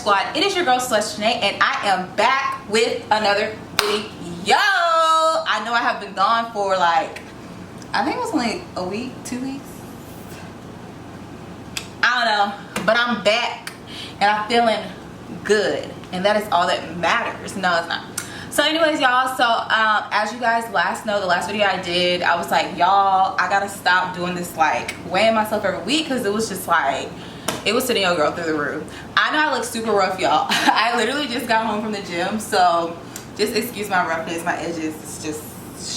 Squad. It is your girl Renee, and I am back with another video. I know I have been gone for like, I think it was only a week, 2 weeks. I don't know, but I'm back and I'm feeling good, and that is all that matters. No, it's not. So anyways, y'all, so as you guys know, the last video I did, I was like, y'all, I gotta stop doing this like weighing myself every week, because it was just like, it was sending your girl through the roof. I know I look super rough, y'all. I literally just got home from the gym, so just excuse my roughness, my edges. It's just,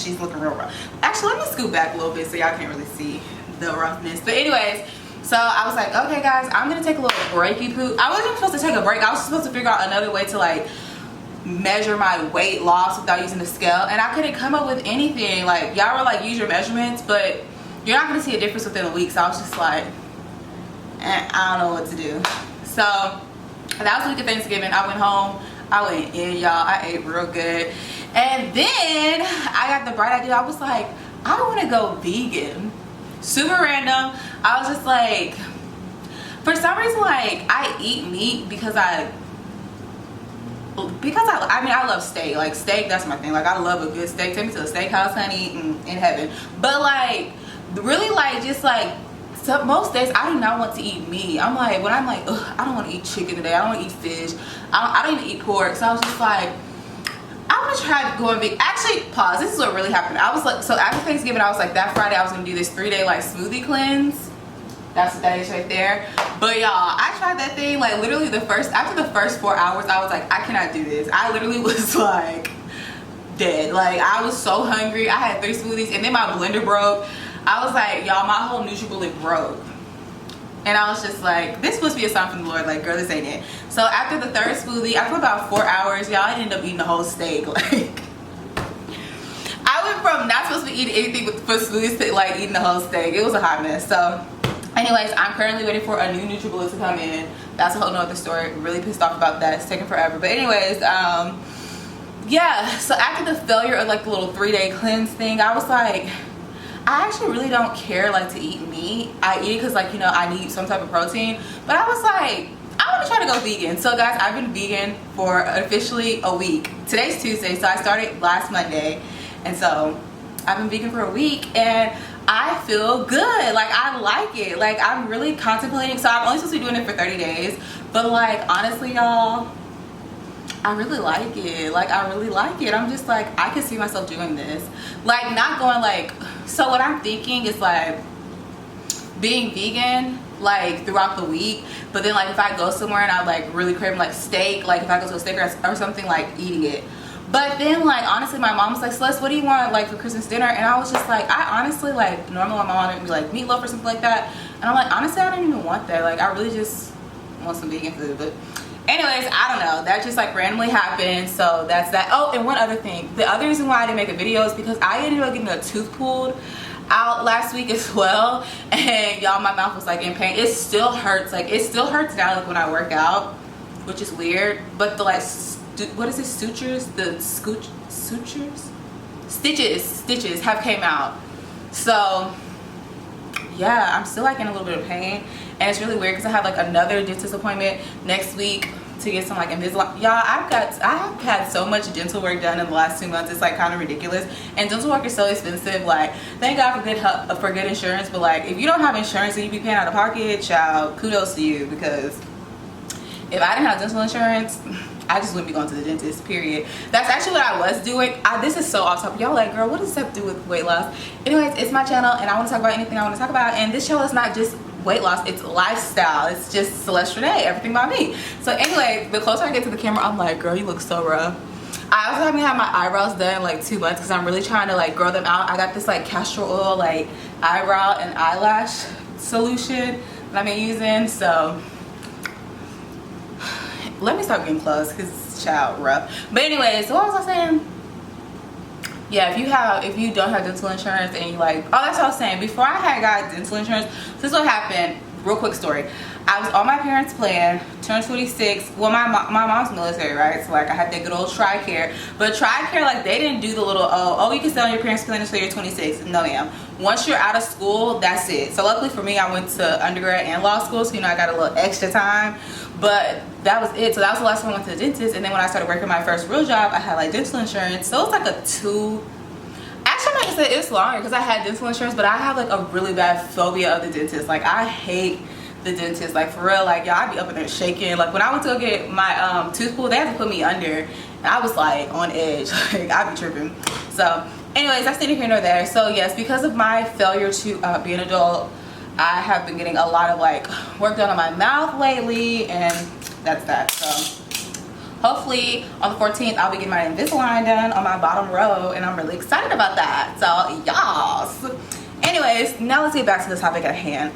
she's looking real rough. Actually, let me scoot back a little bit so y'all can't really see the roughness. But anyways, so I was like, okay guys, I'm gonna take a little breaky poop. I wasn't supposed to take a break. I was supposed to figure out another way to like measure my weight loss without using the scale, and I couldn't come up with anything. Like, y'all were like, use your measurements, but you're not gonna see a difference within a week. So I was just like, I don't know what to do. So that was the week of Thanksgiving. I went home, I went in, y'all. I ate real good, and then I got the bright idea. I was like, I want to go vegan. Super random. I was just like, for some reason, like, I eat meat because I mean, I love steak. Like, steak, that's my thing. Like, I love a good steak. Take me to a steakhouse, honey, in heaven. But like, really, like, just like, so most days I do not want to eat meat. I'm like, when I'm like, ugh, I don't want to eat chicken today, I don't want to eat fish, I don't even eat pork. So I was just like, I want to try going vegan. Actually, pause, this is what really happened. I was like, so after Thanksgiving, I was like, that Friday I was gonna do this 3-day like smoothie cleanse. That's what that is right there. But y'all, I tried that thing like literally after the first 4 hours, I was like, I cannot do this. I literally was like dead. Like, I was so hungry. I had 3 smoothies, and then my blender broke. I was like, y'all, my whole NutriBullet broke. And I was just like, this must be a sign from the Lord. Like, girl, this ain't it. So after the 3rd smoothie, after about 4 hours, y'all, I ended up eating the whole steak. Like, I went from not supposed to be eating anything for smoothies to like eating the whole steak. It was a hot mess. So anyways, I'm currently waiting for a new NutriBullet to come in. That's a whole nother story. Really pissed off about that. It's taking forever. But anyways, yeah. So after the failure of like the little 3-day cleanse thing, I was like, I actually really don't care like to eat meat. I eat it because, like, you know, I need some type of protein. But I was like, I want to try to go vegan. So guys, I've been vegan for officially a week. Today's Tuesday, so I started last Monday, and so I've been vegan for a week, and I feel good. Like, I like it. Like, I'm really contemplating. So I'm only supposed to be doing it for 30 days, but like, honestly, y'all, I really like it. Like, I really like it. I'm just like, I can see myself doing this. Like, not going like, so what I'm thinking is like being vegan like throughout the week, but then like if I go somewhere and I like really crave like steak, like if I go to a steak or something, like eating it. But then like, honestly, my mom was like, Celeste, what do you want like for Christmas dinner? And I was just like, I honestly, like, normally my mom would be like meatloaf or something like that, and I'm like, honestly, I don't even want that. Like, I really just want some vegan food. But anyways, I don't know, that just like randomly happened. So that's that. Oh, and one other thing, the other reason why I didn't make a video is because I ended up getting a tooth pulled out last week as well, and y'all, my mouth was like in pain. It still hurts. Like, it still hurts now, like when I work out, which is weird. But the like what is it, sutures, the stitches have came out. So yeah, I'm still like in a little bit of pain, and it's really weird because I have like another dentist appointment next week to get some like Invisalign. Y'all, I have had so much dental work done in the last 2 months. It's like kind of ridiculous, and dental work is so expensive. Like, thank God for good help, for good insurance, but like, if you don't have insurance and you be paying out of pocket, child, kudos to you, because if I didn't have dental insurance, I just wouldn't be going to the dentist, period. That's actually what I was doing. This is so off topic. Y'all like, girl, what does that have to do with weight loss? Anyways, it's my channel, and I want to talk about anything I want to talk about, and this channel is not just weight loss, it's lifestyle. It's just Celeste Renee, everything about me. So anyway, the closer I get to the camera, I'm like, girl, you look so rough. I also haven't had my eyebrows done in like 2 months because I'm really trying to like grow them out. I got this like castor oil like eyebrow and eyelash solution that I've been using. So let me stop getting close because it's child rough. But anyway, so what was I saying? Yeah, if you don't have dental insurance and you like, oh, that's what I was saying. Before I had got dental insurance, this is what happened. Real quick story. I was on my parents' plan, turned 26. Well, my mom's military, right? So like, I had that good old TRICARE. But TRICARE, like, they didn't do the little, oh, you can stay on your parents' plan until you're 26. No, ma'am. Once you're out of school, that's it. So luckily for me, I went to undergrad and law school, so you know, I got a little extra time. But that was it. So that was the last time I went to the dentist. And then when I started working my first real job, I had like dental insurance. So it was like a 2, actually I'm not gonna say it's longer because I had dental insurance, but I have like a really bad phobia of the dentist. Like I hate the dentist, like for real. Like y'all, I be up in there shaking. Like when I went to go get my tooth pulled, they had to put me under, and I was like on edge. Like I be tripping. So anyways, that's neither here nor there. So yes, because of my failure to be an adult, I have been getting a lot of like work done on my mouth lately, and that's that. So hopefully on the 14th I'll be getting my Invisalign done on my bottom row, and I'm really excited about that. So y'all, anyways, now let's get back to the topic at hand.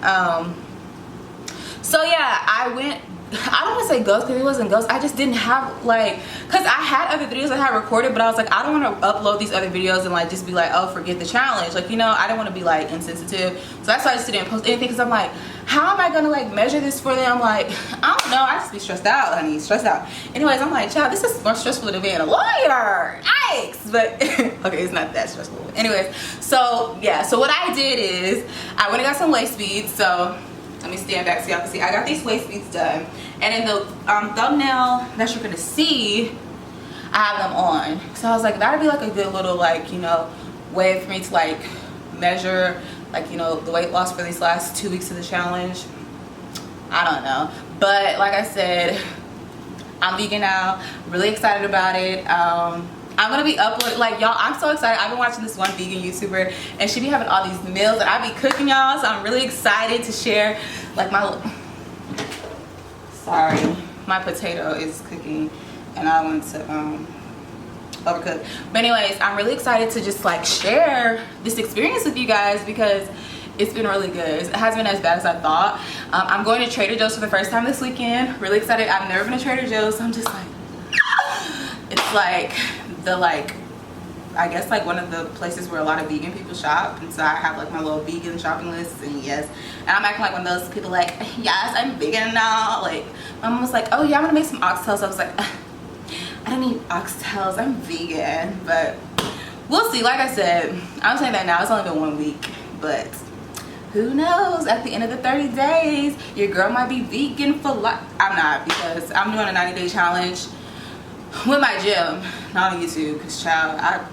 So yeah, I don't want to say ghost because it wasn't ghost. I just didn't have like, because I had other videos I had recorded, but I was like, I don't want to upload these other videos and like just be like, oh, forget the challenge. Like, you know, I didn't want to be like insensitive. So that's why I just didn't post anything, because I'm like, how am I going to like measure this for them? Like, I don't know. I just be stressed out, honey. Stressed out. Anyways, I'm like, child, this is more stressful than being a lawyer. Yikes. But okay, it's not that stressful. Anyways, so yeah. So what I did is I went and got some waist beads. So let me stand back so y'all can see. I got these waist beads done, and in the thumbnail that you're gonna see, I have them on. So I was like, that'd be like a good little like, you know, way for me to like measure like, you know, the weight loss for these last 2 weeks of the challenge. I don't know, but like I said, I'm vegan now. Really excited about it. I'm gonna be uploading, like y'all, I'm so excited. I've been watching this one vegan YouTuber, and she be having all these meals that I be cooking, y'all. So I'm really excited to share like sorry, my potato is cooking and I want to overcook. But anyways, I'm really excited to just like share this experience with you guys, because it's been really good. It hasn't been as bad as I thought. I'm going to Trader Joe's for the first time this weekend. Really excited. I've never been to Trader Joe's, so I'm just like, it's like the I guess like one of the places where a lot of vegan people shop, and so I have like my little vegan shopping list. And yes, and I'm acting like one of those people like, yes, I'm vegan now. Like my mom was like, oh yeah, I'm gonna make some oxtails. I was like, I don't need oxtails, I'm vegan. But we'll see. Like I said, I'm saying that now, it's only been 1 week, but who knows, at the end of the 30 days your girl might be vegan for life. I'm not, because I'm doing a 90-day challenge with my gym, not on YouTube, because child, I'm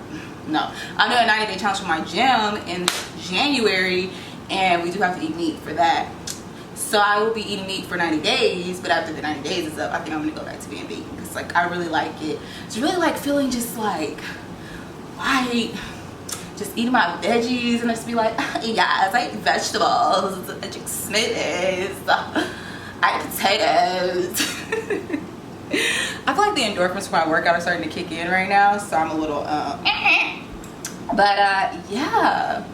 doing a 90-day challenge with my gym in January, and we do have to eat meat for that. So I will be eating meat for 90 days, but after the 90 days is up, I think I'm gonna go back to being vegan, because like I really like it. It's really like feeling just like white, just eating my veggies, and I just be like, yes, I eat vegetables, I drink smoothies, I eat potatoes. I feel like the endorphins for my workout are starting to kick in right now, so I'm a little but yeah,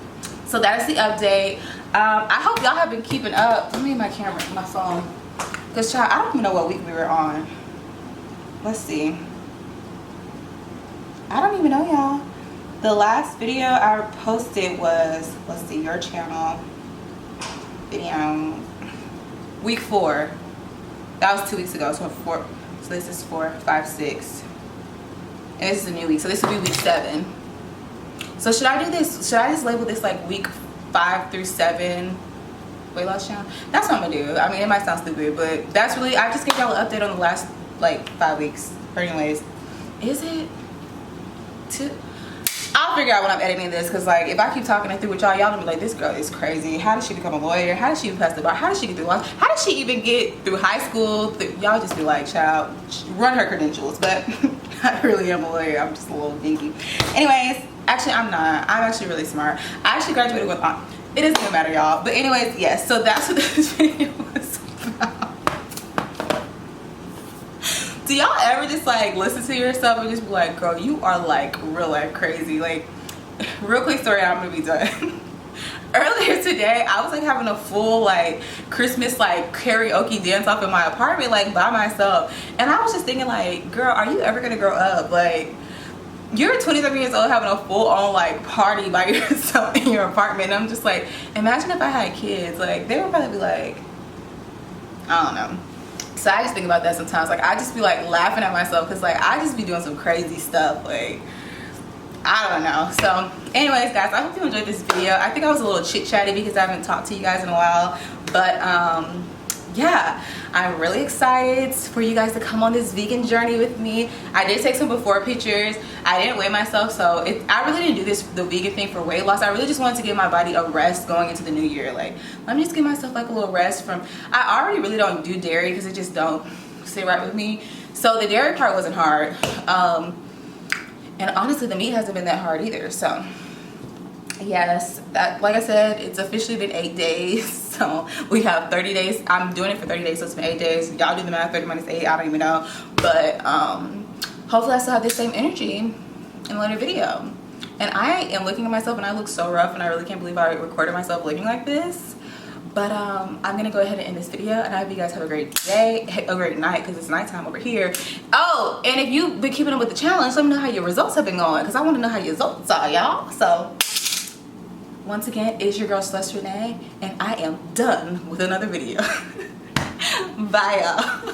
so that's the update. I hope y'all have been keeping up. Let me get my camera, my phone, because child, I don't even know what week we were on. Let's see. I don't even know, y'all. The last video I posted was, let's see, your channel video, week 4. That was 2 weeks ago. So this is 4, 5, 6, and this is a new week, so this will be week 7. So should I do this, should I just label this like week 5 through 7 weight loss challenge? That's what I'm gonna do. I mean, it might sound stupid, but that's really, I just gave y'all an update on the last like 5 weeks. But anyways, is it 2? I'll figure out when I'm editing this, because like if I keep talking it through with y'all, y'all gonna be like, this girl is crazy. How did she become a lawyer? How did she pass the bar? How did she get through law? How did she even get through high school? Y'all just be like, child, run her credentials. But I really am a lawyer. I'm just a little dinky. Anyways, actually I'm not. I'm actually really smart. I actually graduated with it doesn't even matter, y'all. But anyways, yes, so that's what this video was about. Do y'all ever just like listen to yourself and just be like, girl, you are like real life crazy? Like, real quick story, I'm gonna be done. Earlier today, I was like having a full like Christmas like karaoke dance off in my apartment, like by myself. And I was just thinking like, girl, are you ever gonna grow up? Like, you're 27 years old having a full on like party by yourself in your apartment. And I'm just like, imagine if I had kids. Like, they would probably be like, I don't know. So I just think about that sometimes. Like, I just be like laughing at myself, because like I just be doing some crazy stuff. Like, I don't know. So anyways, guys, I hope you enjoyed this video. I think I was a little chit chatty because I haven't talked to you guys in a while, but yeah, I'm really excited for you guys to come on this vegan journey with me. I did take some before pictures. I didn't weigh myself, so I really didn't do the vegan thing for weight loss. I really just wanted to give my body a rest going into the new year. Like, let me just give myself like a little rest from, I already really don't do dairy because it just don't sit right with me. So the dairy part wasn't hard. And honestly, the meat hasn't been that hard either. So yes, like I said, it's officially been 8 days. So we have 30 days. I'm doing it for 30 days, so it's been 8 days. Y'all do the math, 30 minus 8, I don't even know. But hopefully I still have the same energy in a later video. And I am looking at myself and I look so rough, and I really can't believe I recorded myself looking like this. But I'm gonna go ahead and end this video, and I hope you guys have a great day, a great night, because it's nighttime over here. Oh, and if you've been keeping up with the challenge, let me know how your results have been going, because I want to know how your results are, y'all. So once again, it's your girl Renee, and I am done with another video. Bye, y'all.